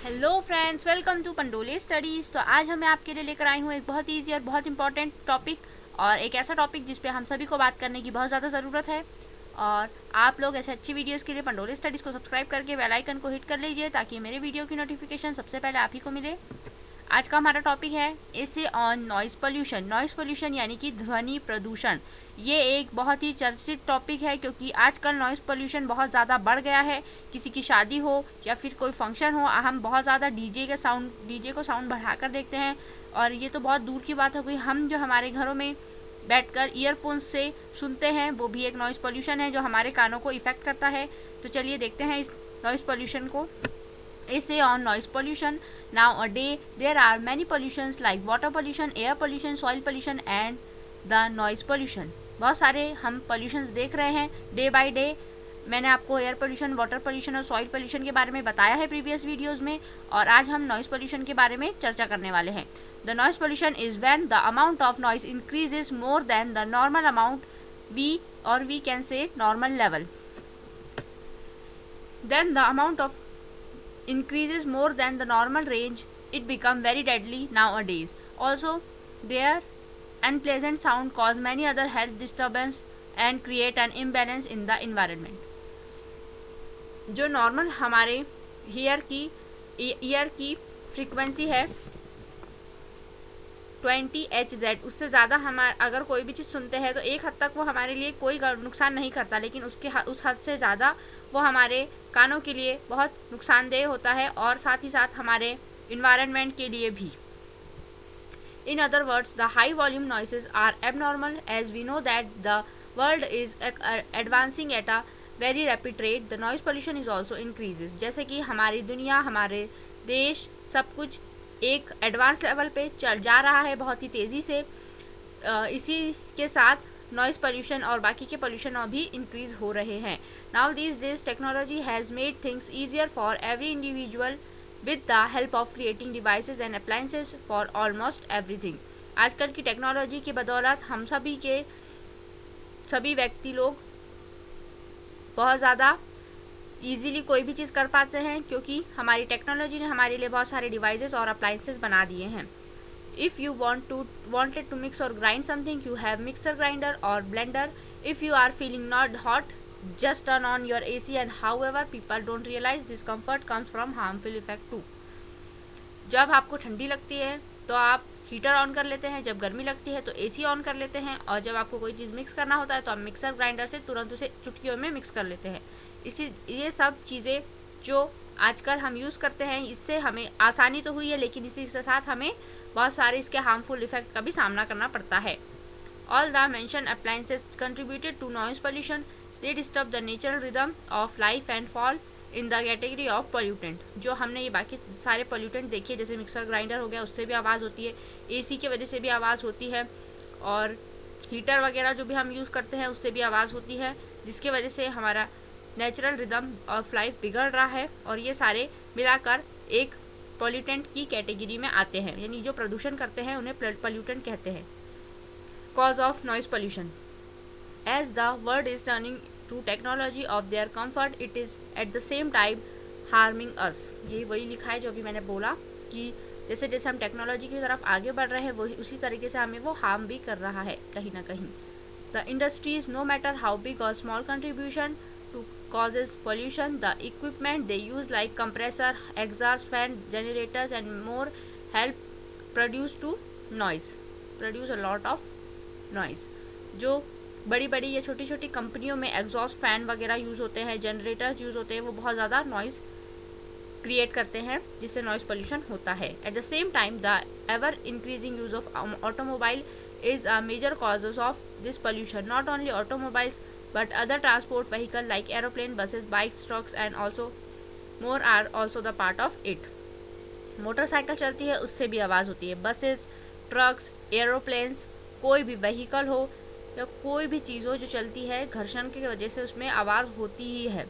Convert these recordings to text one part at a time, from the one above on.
Hello friends, welcome to Pandole studies. तो आज मैं आपके लिए लेकर आई हूँ एक बहुत ईजी और बहुत इंपॉर्टेंट टॉपिक, और एक ऐसा टॉपिक जिस पे हम सभी को बात करने की बहुत ज़्यादा ज़रूरत है। और आप लोग ऐसे अच्छी वीडियोस के लिए पंडोले स्टडीज़ को सब्सक्राइब करके बेल आइकन को हिट कर लीजिए ताकि मेरे वीडियो की नोटिफिकेशन सबसे पहले आप ही को मिले। आज का हमारा टॉपिक है essay on noise pollution. Noise pollution यानी कि ध्वनि प्रदूषण। ये एक बहुत ही चर्चित टॉपिक है क्योंकि आजकल नॉइज़ पोल्यूशन बहुत ज़्यादा बढ़ गया है। किसी की शादी हो या फिर कोई फंक्शन हो, हम बहुत ज़्यादा डीजे को साउंड बढ़ाकर देखते हैं। और ये तो बहुत दूर की बात हो गई, हम जो हमारे घरों में बैठकर ईयरफोन्स से सुनते हैं वो भी एक नॉइज़ पोल्यूशन है जो हमारे कानों को इफ़ेक्ट करता है। तो चलिए देखते हैं इस नॉइज़ पोल्यूशन को। Essay on noise pollution. Nowadays, there are many pollutions like water pollution, air pollution, soil pollution and the noise pollution. बहुत सारे हम pollutions देख रहे हैं डे बाय डे। मैंने आपको एयर पोल्यूशन, वाटर पोल्यूशन और सॉइल पोल्यूशन के बारे में बताया है प्रीवियस वीडियोस में, और आज हम नॉइज पोल्यूशन के बारे में चर्चा करने वाले हैं। The noise pollution is when the amount of noise increases more than the normal amount we can say normal level. Then the amount of increases more than the normal range, it become very deadly nowadays. Also, their unpleasant sound cause many other health disturbance and create an imbalance in the environment. जो normal हमारे year की frequency है 20 Hz, उससे ज़्यादा हम अगर कोई भी चीज़ सुनते हैं तो एक हद तक वो हमारे लिए कोई नुकसान नहीं करता, लेकिन उस हद से ज़्यादा वो हमारे कानों के लिए बहुत नुकसानदेह होता है और साथ ही साथ हमारे इन्वायरमेंट के लिए भी। In other words, the high volume noises are abnormal as we know that the world is advancing at a very rapid rate. The noise pollution is also increases. जैसे कि हमारी दुनिया, हमारे देश, सब कुछ एक एडवांस लेवल पे चल जा रहा है बहुत ही तेज़ी से। इसी के साथ नॉइज़ पोल्यूशन और बाकी के पोल्यूशन भी इंक्रीज हो रहे हैं। Now these days technology has made things easier for every individual with the help of creating devices and appliances for almost everything. आजकल की टेक्नोलॉजी की बदौलत हम सभी व्यक्ति लोग बहुत ज़्यादा ईजीली कोई भी चीज़ कर पाते हैं क्योंकि हमारी टेक्नोलॉजी ने हमारे लिए बहुत सारे डिवाइसेस और अप्लाइंसेस बना दिए हैं। If you wanted to mix or grind something, you have mixer grinder or blender. If you are feeling not hot, just turn on your AC. And however, people don't realize this comfort comes from harmful effect too. जब आपको ठंडी लगती है तो आप heater on कर लेते हैं, जब गर्मी लगती है तो एसी ऑन कर लेते हैं, और जब आपको कोई चीज़ मिक्स करना होता है तो आप मिक्सर ग्राइंडर से तुरंत उसे चुटकियों में मिक्स कर लेते हैं। ये सब चीज़ें जो आजकल हम यूज़ करते हैं, इससे हमें आसानी तो हुई है, लेकिन इसी के साथ हमें बहुत सारे इसके हार्मफुल इफेक्ट का भी सामना करना पड़ता है। All the mention appliances contributed to noise pollution. They disturb the natural rhythm of life and fall in the category of pollutant. जो हमने ये बाकी सारे पोल्यूटेंट देखे, जैसे मिक्सर ग्राइंडर हो गया, उससे भी आवाज़ होती है, एसी की वजह से भी आवाज़ होती है, और हीटर वगैरह जो भी हम यूज़ करते हैं उससे भी आवाज़ होती है, जिसकी वजह से हमारा नेचुरल रिदम ऑफ लाइफ बिगड़ रहा है। और ये सारे मिलाकर एक पोल्यूटेंट की कैटेगरी में आते हैं, यानी जो प्रदूषण करते हैं उन्हें पोल्यूटेंट कहते हैं। Cause of noise pollution. As the world is turning to technology of their comfort, it is at the same time harming us. ये वही लिखा है जो अभी मैंने बोला कि जैसे जैसे हम टेक्नोलॉजी की तरफ आगे बढ़ रहे हैं वही उसी तरीके से हमें वो हार्म भी कर रहा है कहीं ना कहीं। The industries, no matter how big और small contribution to causes pollution, the equipment they use like compressor, exhaust fan, generators and more help produce a lot of noise. जो बड़ी बड़ी या छोटी छोटी कंपनियों में एग्जॉस्ट फैन वगैरह यूज़ होते हैं, जनरेटर्स यूज़ होते हैं, वो बहुत ज़्यादा नॉइज़ क्रिएट करते हैं जिससे नॉइज़ पोल्यूशन होता है। At the same time the ever increasing use of automobile is a major causes of this pollution. Not only automobiles but other transport vehicle like aeroplane, buses, bikes, trucks and also more are also the part of it. Motorcycle चलती है उससे भी आवाज़ होती है, buses, trucks, aeroplanes, कोई भी vehicle हो या कोई भी चीज़ हो जो चलती है, घर्षण की वजह से उसमें आवाज़ होती ही है।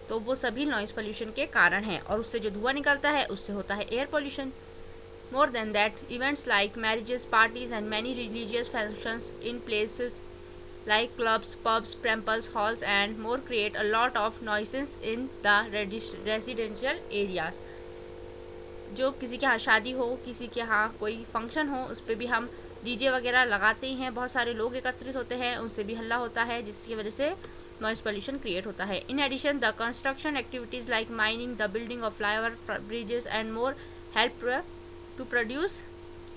तो वो सभी नॉइज़ पोल्यूशन के कारण हैं, और उससे जो धुआं निकलता है उससे होता है air pollution. More than that, events like marriages, parties and many religious functions in places like clubs, pubs, temples, halls and more create a lot of nuisance in the residential areas. जो किसी के यहाँ शादी हो, किसी के यहाँ कोई फंक्शन हो, उस पर भी हम डीजे वगैरह लगाते ही हैं, बहुत सारे लोग एकत्रित होते हैं, उनसे भी हल्ला होता है, जिसकी वजह से नॉइज़ पोल्यूशन क्रिएट होता है। In addition the construction activities like mining, the building of flyover bridges and more help to produce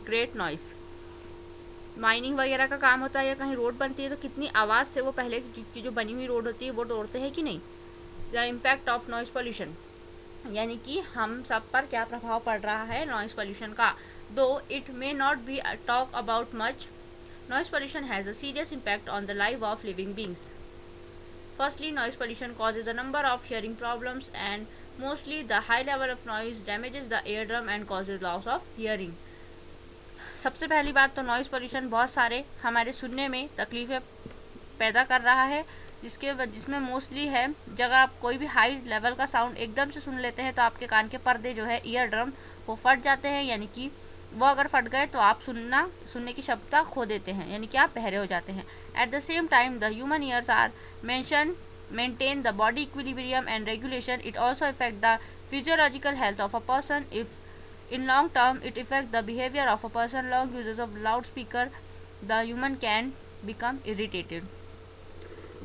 great noise. Mining वगैरह का काम होता है या कहीं रोड बनती है तो कितनी आवाज़ से वो पहले की जो बनी हुई रोड होती है वो तोड़ते हैं कि नहीं। The impact of noise pollution, यानी कि हम सब पर क्या प्रभाव पड़ रहा है नॉइज़ पोल्यूशन का। दो it may not be talk about much, noise pollution has a serious impact on the life of living beings. Firstly, noise pollution causes a number of hearing problems and mostly the high level of noise damages the eardrum and causes loss of hearing. सबसे पहली बात तो noise pollution बहुत सारे हमारे सुनने में तकलीफ़ें पैदा कर रहा है, जिसमें मोस्टली है जब आप कोई भी हाई लेवल का साउंड एकदम से सुन लेते हैं तो आपके कान के पर्दे जो है ईयर ड्रम वो फट जाते हैं, यानी कि वो अगर फट गए तो आप सुनने की क्षमता खो देते हैं, यानी कि आप बहरे हो जाते हैं। At the same time the human ears are maintain the body equilibrium and regulation. It also affect the physiological health of a person. If in long term it affect the behavior of a person, long uses of loudspeaker, the human can become irritated.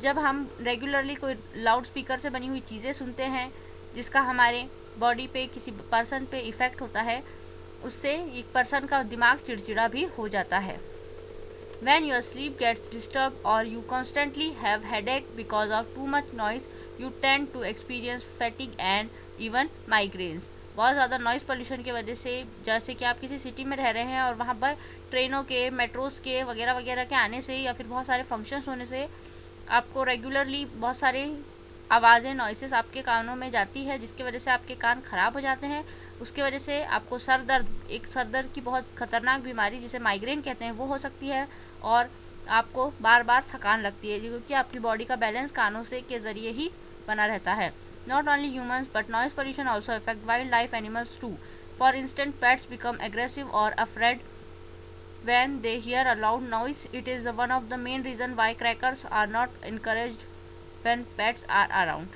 जब हम regularly कोई loud speaker से बनी हुई चीज़ें सुनते हैं जिसका हमारे बॉडी पे किसी पर्सन पे इफ़ेक्ट होता है, उससे एक पर्सन का दिमाग चिड़चिड़ा भी हो जाता है। When your sleep gets disturbed or you constantly have headache because of too much noise, you tend to experience fatigue and even migraines. बहुत ज़्यादा नॉइज़ पोल्यूशन की वजह से, जैसे कि आप किसी सिटी में रह रहे हैं और वहाँ पर ट्रेनों के, मेट्रोज़ के वगैरह वगैरह के आने से या फिर बहुत सारे फंक्शंस होने से आपको रेगुलरली बहुत सारे आवाज़ें, नॉइसेस आपके कानों में जाती है, जिसकी वजह से आपके कान ख़राब हो जाते हैं। उसकी वजह से आपको सर दर्द, एक सर दर्द की बहुत ख़तरनाक बीमारी जिसे माइग्रेन कहते हैं वो हो सकती है, और आपको बार बार थकान लगती है क्योंकि आपकी बॉडी का बैलेंस कानों से के ज़रिए ही बना रहता है। Not only humans but noise pollution also affect wild life animals too. For instant pets become aggressive और afraid when they hear a loud noise. It is one of the main reason why crackers are not encouraged when pets are around.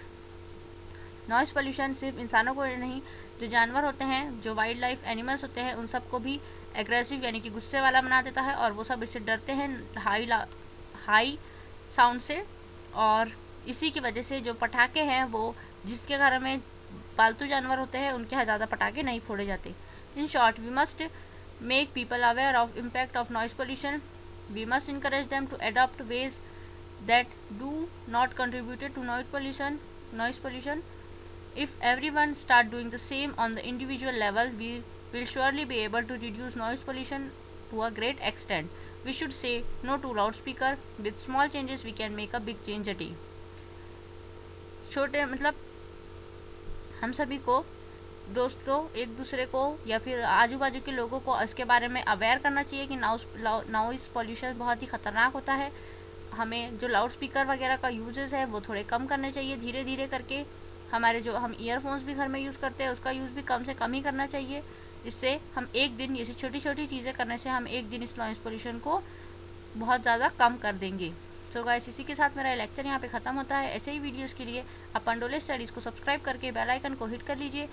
Noise pollution सिर्फ इंसानों को नहीं, जो जानवर होते हैं, जो वाइल्ड लाइफ एनिमल्स होते हैं, उन सबको भी एग्रेसिव यानी कि गुस्से वाला बना देता है और वो सब इससे डरते हैं हाई साउंड से। और इसी की वजह से जो पटाखे हैं वो जिसके घर में पालतू जानवर होते हैं उनके यहाँ ज़्यादा पटाखे नहीं फोड़े जाते। In short we must make people aware of impact of noise pollution. We must encourage them to adopt ways that do not contribute to noise pollution. If everyone start doing the same on the individual level, we will surely be able to reduce noise pollution to a great extent. We should say no to loudspeaker. With small changes we can make a big change a day. छोटे मतलब हम सभी को, दोस्तों, एक दूसरे को या फिर आजू बाजू के लोगों को इसके बारे में अवेयर करना चाहिए कि नॉइज़ पोल्यूशन बहुत ही ख़तरनाक होता है। हमें जो लाउड स्पीकर वगैरह का यूजेस है वो थोड़े कम करने चाहिए, धीरे धीरे करके। हमारे जो हम ईयरफोन्स भी घर में यूज़ करते हैं उसका यूज़ भी कम से कम ही करना चाहिए, जिससे हम एक दिन ऐसी छोटी छोटी चीज़ें करने से हम एक दिन इस नॉइज़ पोल्यूशन को बहुत ज़्यादा कम कर देंगे। सो गाइस, इसी के साथ मेरा लेक्चर यहाँ पे ख़त्म होता है। ऐसे ही वीडियोज़ के लिए आप पंडोले स्टडीज़ को सब्सक्राइब करके बेल आइकन को हिट कर लीजिए।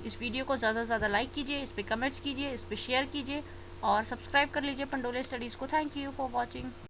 इस वीडियो को ज़्यादा से ज़्यादा लाइक कीजिए, इस पर कमेंट्स कीजिए, इस पर शेयर कीजिए और सब्सक्राइब कर लीजिए पंडोले स्टडीज़ को। Thank you for watching.